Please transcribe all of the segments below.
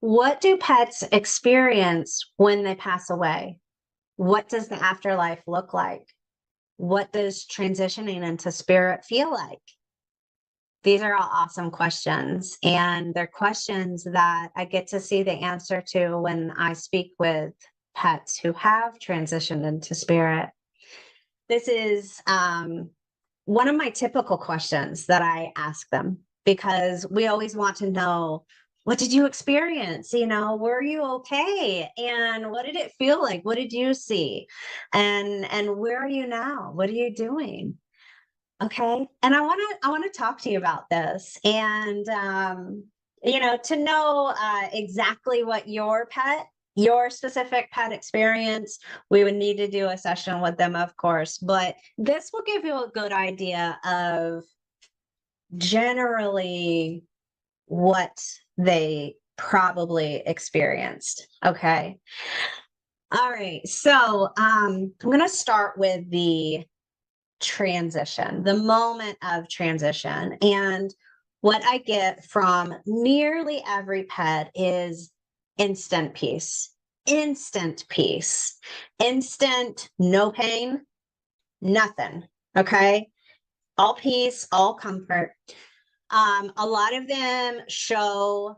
What do pets experience when they pass away? What does the afterlife look like? What does transitioning into spirit feel like? These are all awesome questions, and they're questions that I get to see the answer to when I speak with pets who have transitioned into spirit. This is one of my typical questions that I ask them because we always want to know, what did you experience? Were you okay? And what did it feel like? What did you see? And where are you now? What are you doing? Okay. And I want to talk to you about this and to know exactly what your specific pet experience, we would need to do a session with them, of course, but this will give you a good idea of generally what they probably experienced. Okay. All right. So I'm going to start with the transition, the moment of transition. And what I get from nearly every pet is instant peace, instant peace, instant, no pain, nothing. Okay. All peace, all comfort. A lot of them show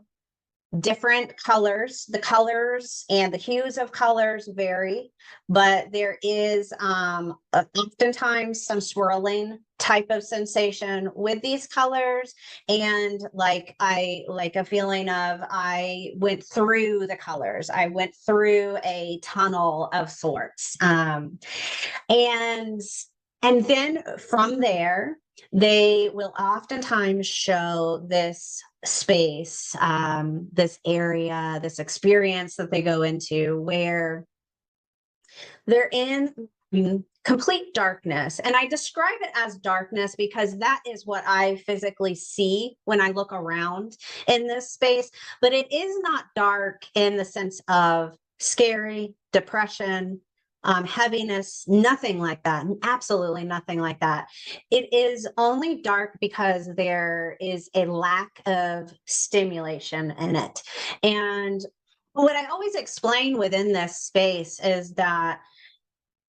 different colors. The colors and the hues of colors vary, but there is oftentimes some swirling type of sensation with these colors, and like a feeling of I went through the colors. I went through a tunnel of sorts, and then from there they will oftentimes show this space, this area, this experience that they go into where they're in complete darkness. And I describe it as darkness because that is what I physically see when I look around in this space. But it is not dark in the sense of scary, depression, heaviness, nothing like that. Absolutely nothing like that. It is only dark because there is a lack of stimulation in it. And what I always explain within this space is that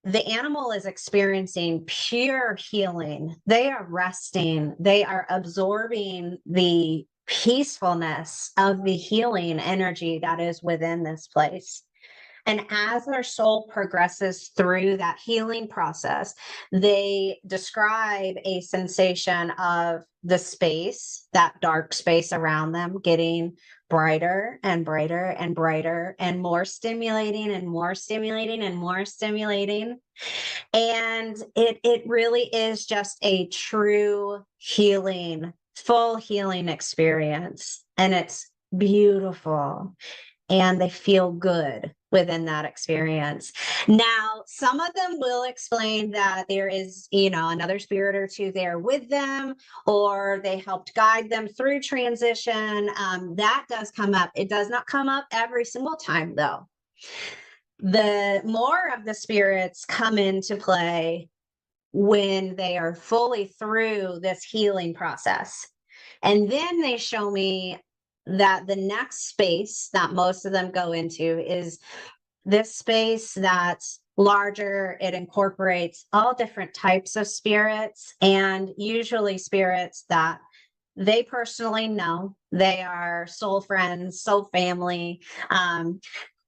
the animal is experiencing pure healing. They are resting, they are absorbing the peacefulness of the healing energy that is within this place. And as their soul progresses through that healing process, they describe a sensation of the space, that dark space around them, getting brighter and brighter and brighter and more stimulating and more stimulating and more stimulating. And it really is just a true healing, full healing experience. And it's beautiful, and they feel good within that experience. Now, some of them will explain that there is, another spirit or two there with them, or they helped guide them through transition. That does come up. It does not come up every single time, though. The more of the spirits come into play when they are fully through this healing process. And then they show me that the next space that most of them go into is this space that's larger. It incorporates all different types of spirits, and usually spirits that they personally know. They are soul friends, soul family.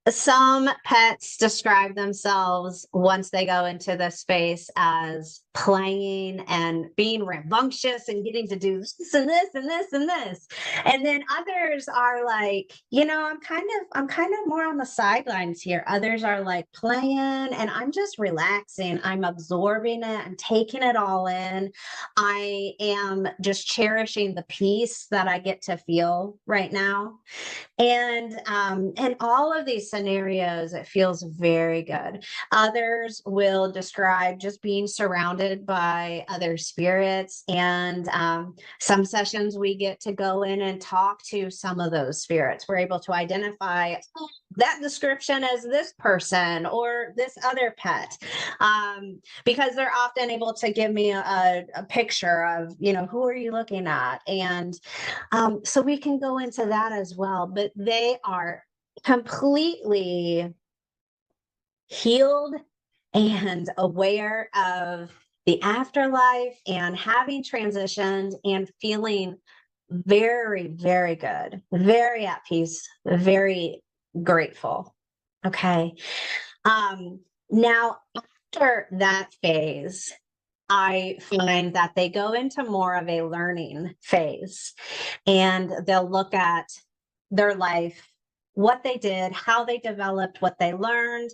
Some pets describe themselves once they go into this space as playing and being rambunctious and getting to do this and this and this and this. And then others are like, I'm kind of more on the sidelines here. Others are like playing and I'm just relaxing. I'm absorbing it. I'm taking it all in. I am just cherishing the peace that I get to feel right now. And in all of these scenarios, it feels very good. Others will describe just being surrounded assisted by other spirits. And some sessions we get to go in and talk to some of those spirits. We're able to identify, oh, that description as this person or this other pet, because they're often able to give me a picture of, who are you looking at? And so we can go into that as well. But they are completely healed and aware of the afterlife and having transitioned and feeling very, very good, very at peace, very grateful. Okay. Now, after that phase, I find that they go into more of a learning phase, and they'll look at their life, what they did, how they developed what they learned,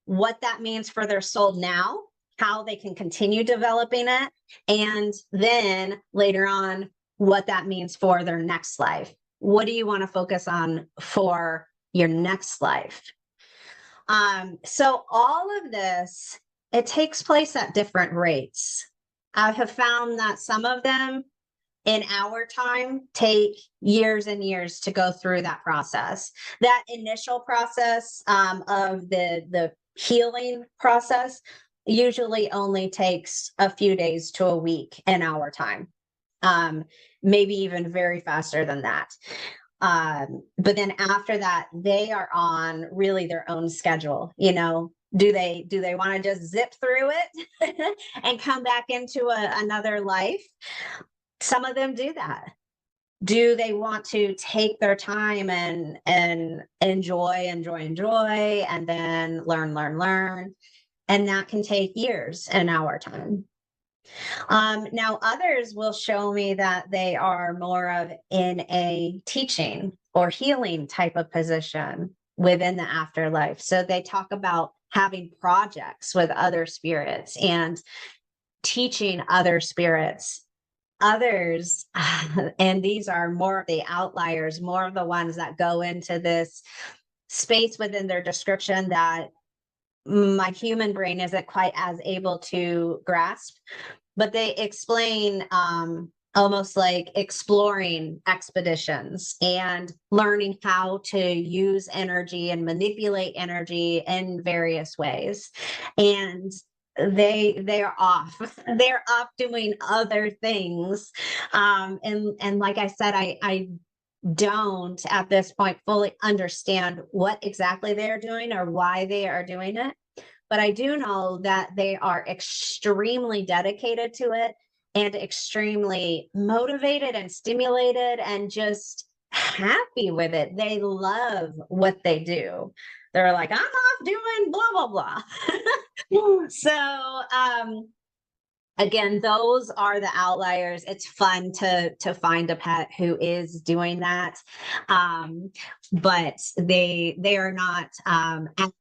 what that means for their soul now, how they can continue developing it, and then later on, what that means for their next life. What do you want to focus on for your next life? So all of this, it takes place at different rates. I have found that some of them in our time take years and years to go through that process. That initial process of the healing process usually only takes a few days to a week in our time, maybe even very faster than that. But then after that, they are on really their own schedule. Do they want to just zip through it and come back into another life? Some of them do that. Do they want to take their time and enjoy, and then learn? And that can take years in our time. Now, others will show me that they are more of in a teaching or healing type of position within the afterlife. So they talk about having projects with other spirits and teaching other spirits. Others, and these are more of the outliers, more of the ones that go into this space within their description that my human brain isn't quite as able to grasp, but they explain almost like exploring expeditions and learning how to use energy and manipulate energy in various ways. And they're off. They're off doing other things. And like I said, I don't at this point fully understand what exactly they are doing or why they are doing it. But I do know that they are extremely dedicated to it and extremely motivated and stimulated and just happy with it. They love what they do. They're like, I'm off doing blah, blah, blah. So, again, those are the outliers. It's fun to find a pet who is doing that, but they are not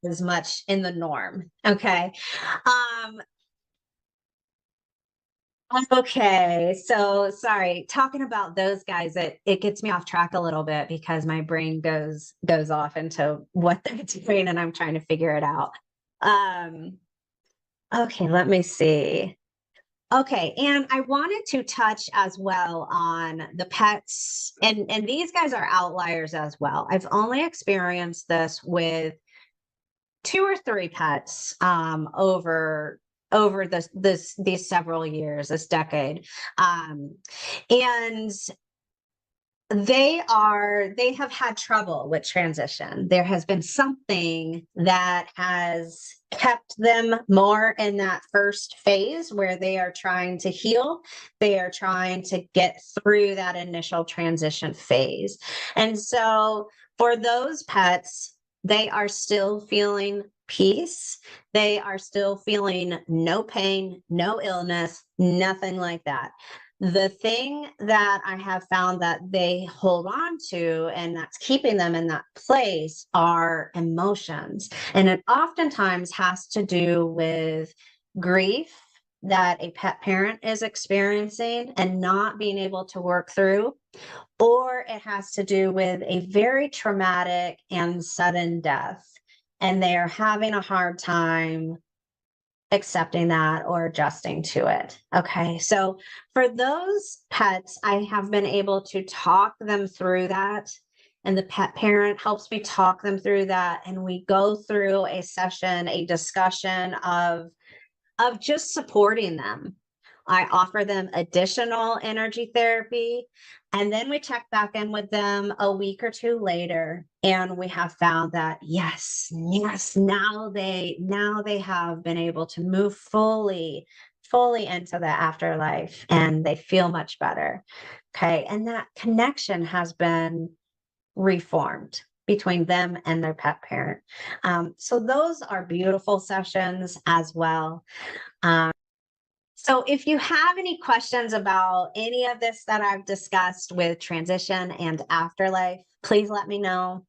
as much in the norm. Okay. Okay, so sorry, talking about those guys, it gets me off track a little bit because my brain goes off into what they're doing and I'm trying to figure it out. Um, okay, let me see. Okay, and I wanted to touch as well on the pets, and these guys are outliers as well. I've only experienced this with two or three pets over these several years, this decade, and they have had trouble with transition. There has been something that has kept them more in that first phase where they are trying to heal. They are trying to get through that initial transition phase. And so for those pets, they are still feeling peace. They are still feeling no pain, no illness, nothing like that. The thing that I have found that they hold on to and that's keeping them in that place are emotions. And it oftentimes has to do with grief that a pet parent is experiencing and not being able to work through, or it has to do with a very traumatic and sudden death. And they are having a hard time accepting that or adjusting to it. Okay. So for those pets, I have been able to talk them through that. And the pet parent helps me talk them through that. And we go through a session, a discussion of just supporting them. I offer them additional energy therapy. And then we check back in with them a week or two later. And we have found that yes, now they have been able to move fully into the afterlife and they feel much better. Okay. And that connection has been reformed between them and their pet parent. So those are beautiful sessions as well. So if you have any questions about any of this that I've discussed with transition and afterlife, please let me know.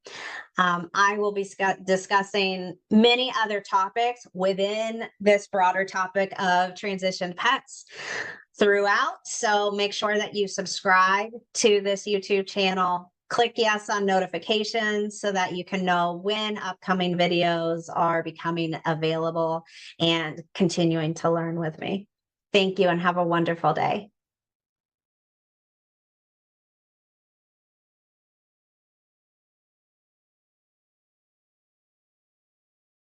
I will be discussing many other topics within this broader topic of transition pets throughout. So make sure that you subscribe to this YouTube channel. Click yes on notifications so that you can know when upcoming videos are becoming available and continuing to learn with me. Thank you and have a wonderful day.